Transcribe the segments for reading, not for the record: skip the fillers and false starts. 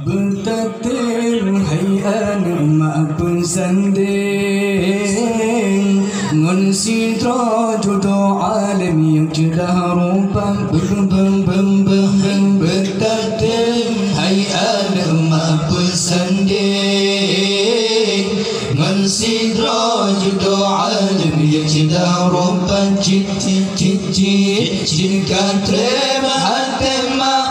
Bertatir hai anak mak pensanding ngon sidra jodoh alam yang cedah rupa bertatir hai anak mak pensanding ngon sidra jodoh alam yang cedah rupa cit terima hati mak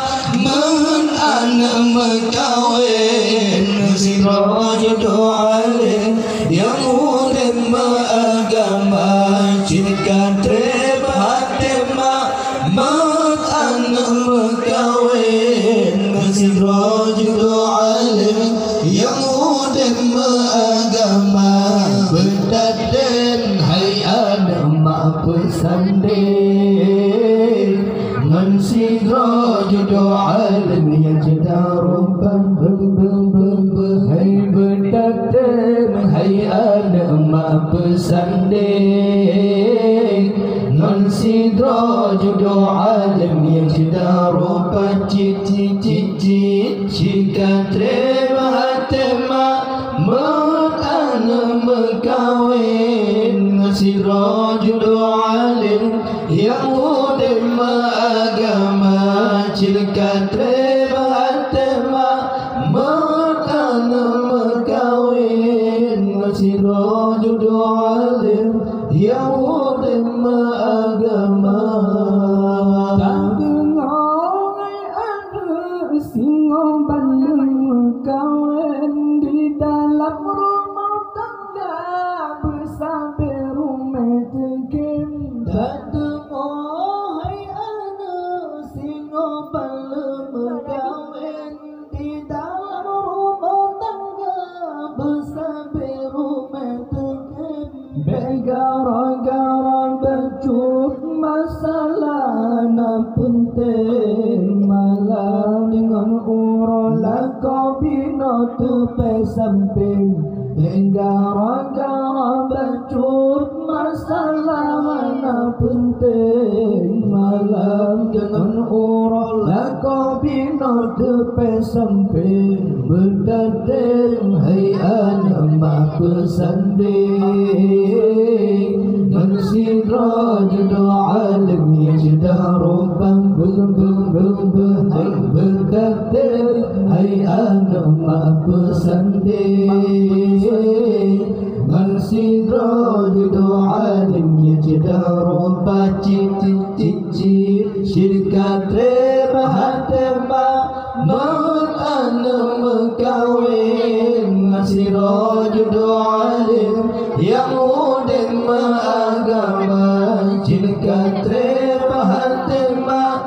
anak mekawin sidra jodoh alim yang ulim agama cinta terima hati mak anak mekawin sidra jodoh alim yang ulim agama berdaden hai anak mak pesanding man sidra jodoh alim yang cedah rumpan hai berdaden hai anak mak pesanding man sidra jodoh alim yang cedah rumpan jika terima hati mak anak mekawin sidra jodoh alim yang udah agama cilaka terima hati mak anak mekawin sidra jodoh alim yang udah agama tak dengar ada singong bandung kawin di dalam rumah tangga bersama rumah tekem tak dengar hai anak singong bandung kawin di dalam rumah tangga bersama rumah tekem gara-gara bercut masalah na penting malam dengan urola kau bina tupai samping gara-gara bercut masalah na penting malam dengan urola kau bina tupai samping berdaden hai anak mak pesanding sidra jodoh alim yang cedah rumpang berdaden hai anak mak pesanding sidra jodoh alim yang cedah rumpang syirka terima hati mak anak mekawin sidra jodoh alim yang udah agama cinta terima hati mak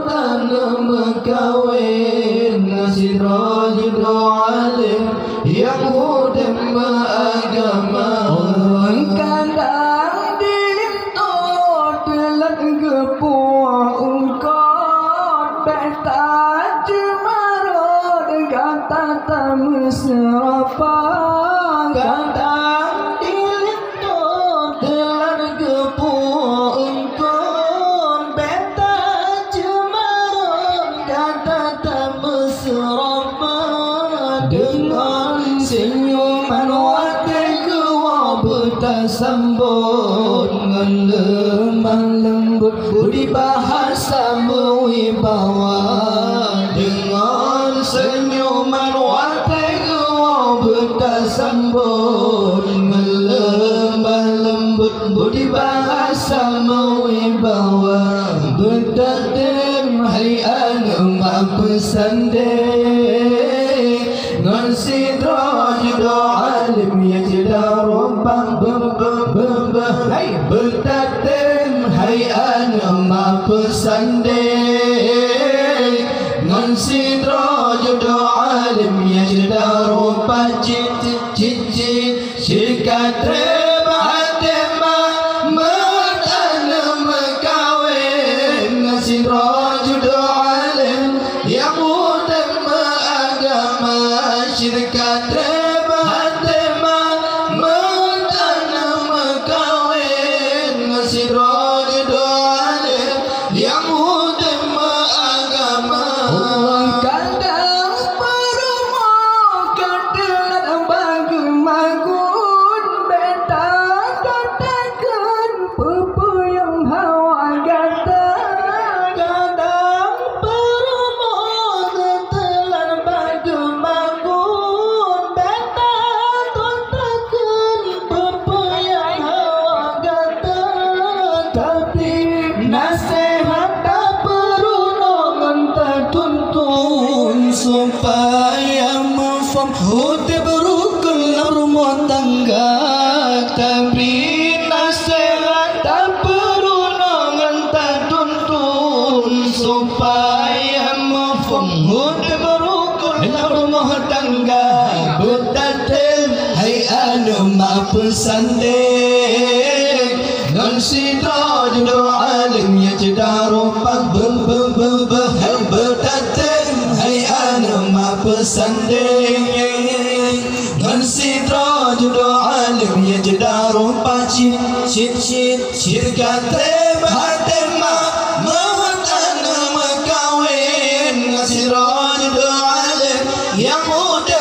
anak mekawin sidra jodoh alim yang udah agama kandang dinto telat gepuah ungkot pesta cemarot kata tak mesrapa kandang dinto telat gepuah ungkot pesta cemarot kata tak mesrapa dengan senyuman wajahku bertasambut dengan lemah lembut budi bahasa berwibawa dengan senyuman wajahku bertasambut dengan lemah lembut budi bahasa berwibawa berdaden hai anak mak pesanding dengan sidra jodoh alim yang cedah rumpang hai berdaden hai anak mak pesanding dengan sidra jodoh alim yang cedah rumpang syirka terima hati mak anak mekawin sidra jodoh alim yang udah agama syirka terima hati mak anak mekawin sidra jodoh alim yang udah agama supaya mafhum hutib rukun rumah tangga tapi nasihat tak perunangan tak tuntun supaya mafhum hutib rukun rumah tangga betatem hai anu ma pesandek dan sidra judo alim ya cedaru pak betatem hai anu ma pesandek dan sidra judo alim ya cedaru pak cit kate batema mahatana makawin sidra judo alim yang muda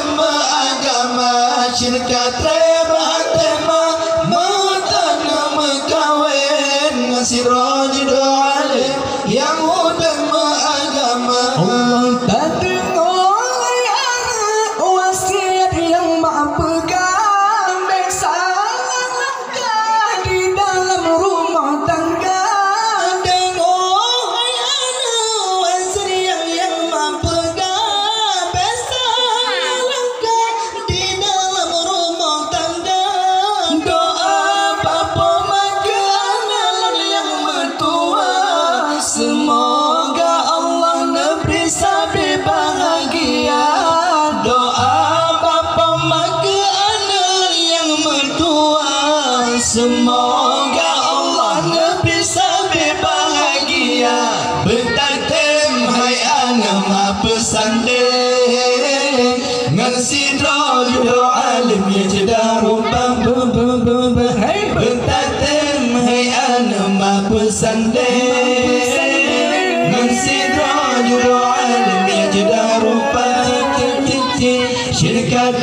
agama syirkat rebatema mahatana makawin siraj doa yang muda agama Allah tak dengar wasiat yang maha pegang bersama langkah di dalam rumah tangga dengar wasiat yang maha pegang bersama langkah di dalam rumah tangga doa bapa maka anak yang mertua semoga Allah neberi sabar bahagia doa bapa maka anak yang mertua semoga Allah neberi sabar bahagia betatem hai anak ma pesandek ngan sidra judo alim ya cedaru hai betatem hai anak ma pesandek ngan sidra judo alim ya cedaru syirkat